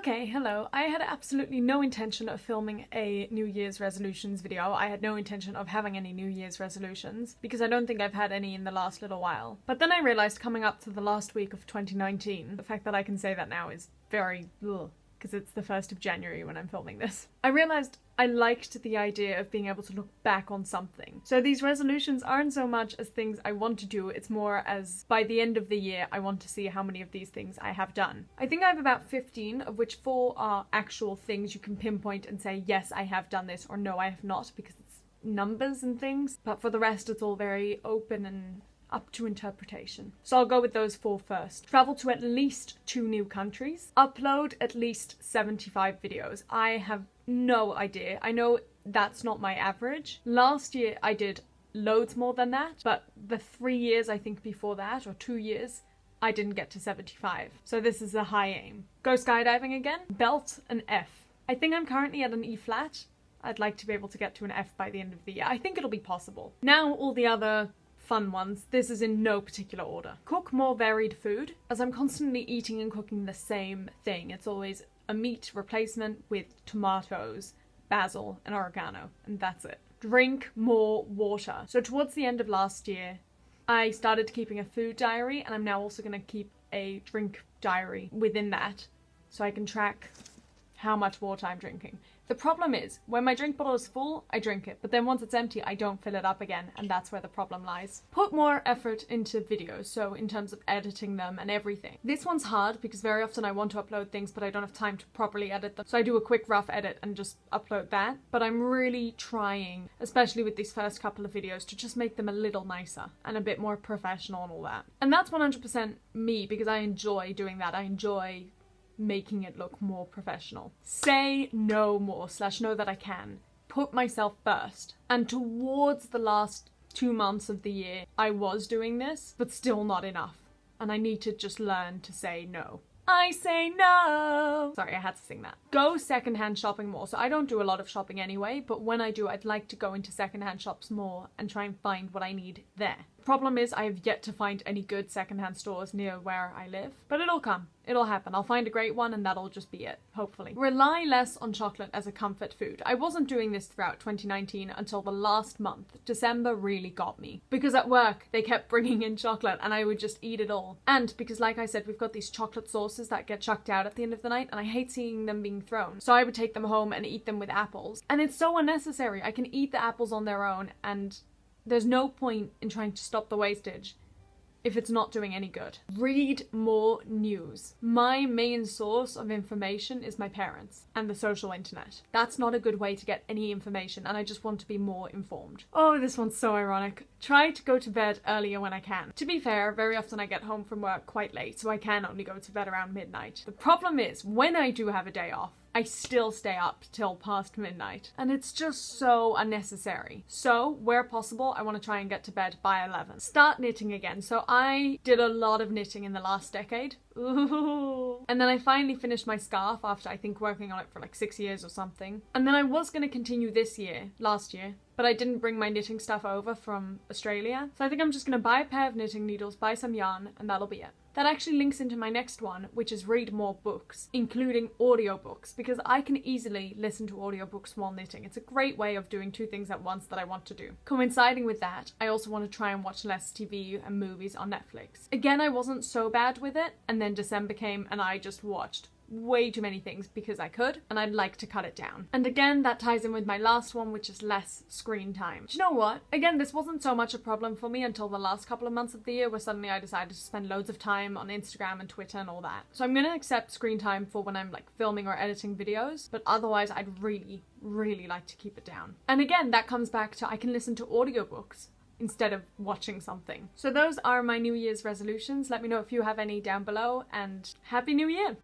Okay, hello. I had absolutely no intention of filming a New Year's resolutions video. I had no intention of having any New Year's resolutions because I don't think I've had any in the last little while. But then I realized coming up to the last week of 2019, the fact that I can say that now is very ugh, because it's the 1st of January when I'm filming this. I realized I liked the idea of being able to look back on something. So these resolutions aren't so much as things I want to do, it's more as by the end of the year I want to see how many of these things I have done. I think I have about 15, of which 4 are actual things you can pinpoint and say, yes, I have done this, or no, I have not, because it's numbers and things. But for the rest, it's all very open and up to interpretation. So I'll go with those 4 first. Travel to at least 2 new countries. Upload at least 75 videos. I have no idea. I know that's not my average. Last year I did loads more than that, but the 3 years I think before that, or 2 years, I didn't get to 75. So this is a high aim. Go skydiving again. Belt an F. I think I'm currently at an E flat. I'd like to be able to get to an F by the end of the year. I think it'll be possible. Now all the other fun ones. This is in no particular order. Cook more varied food, as I'm constantly eating and cooking the same thing. It's always a meat replacement with tomatoes, basil, and oregano, and that's it. Drink more water. So towards the end of last year, I started keeping a food diary, and I'm now also going to keep a drink diary within that, so I can track how much water I'm drinking. The problem is, when my drink bottle is full, I drink it, but then once it's empty, I don't fill it up again, and that's where the problem lies. Put more effort into videos, so in terms of editing them and everything. This one's hard because very often I want to upload things, but I don't have time to properly edit them, so I do a quick rough edit and just upload that. But I'm really trying, especially with these first couple of videos, to just make them a little nicer and a bit more professional and all that. And that's 100% me, because I enjoy doing that. I enjoy making it look more professional. Say no more / know that I can. Put myself first. And towards the last 2 months of the year, I was doing this, but still not enough. And I need to just learn to say no. I say no! Sorry, I had to sing that. Go secondhand shopping more. So I don't do a lot of shopping anyway, but when I do, I'd like to go into secondhand shops more and try and find what I need there. Problem is, I have yet to find any good secondhand stores near where I live, but it'll come. It'll happen. I'll find a great one and that'll just be it, hopefully. Rely less on chocolate as a comfort food. I wasn't doing this throughout 2019 until the last month. December really got me. Because at work, they kept bringing in chocolate and I would just eat it all. And because, like I said, we've got these chocolate sauces that get chucked out at the end of the night and I hate seeing them being thrown. So I would take them home and eat them with apples. And it's so unnecessary. I can eat the apples on their own and there's no point in trying to stop the wastage if it's not doing any good. Read more news. My main source of information is my parents and the social internet. That's not a good way to get any information, and I just want to be more informed. Oh, this one's so ironic. Try to go to bed earlier when I can. To be fair, very often I get home from work quite late, so I can only go to bed around midnight. The problem is, when I do have a day off, I still stay up till past midnight, and it's just so unnecessary. So, where possible, I want to try and get to bed by 11. Start knitting again. So I did a lot of knitting in the last decade. Ooh. And then I finally finished my scarf after I think working on it for like 6 years or something. And then I was going to continue last year, but I didn't bring my knitting stuff over from Australia. So I think I'm just going to buy a pair of knitting needles, buy some yarn, and that'll be it. That actually links into my next one, which is read more books, including audiobooks, because I can easily listen to audiobooks while knitting. It's a great way of doing 2 things at once that I want to do. Coinciding with that, I also want to try and watch less TV and movies on Netflix. Again, I wasn't so bad with it, and then December came and I just watched way too many things because I could, and I'd like to cut it down. And again, that ties in with my last one, which is less screen time. Do you know what? Again, this wasn't so much a problem for me until the last couple of months of the year, where suddenly I decided to spend loads of time on Instagram and Twitter and all that. So I'm gonna accept screen time for when I'm like filming or editing videos, but otherwise I'd really like to keep it down. And again, that comes back to I can listen to audiobooks instead of watching something. So those are my New Year's resolutions. Let me know if you have any down below, and Happy New Year!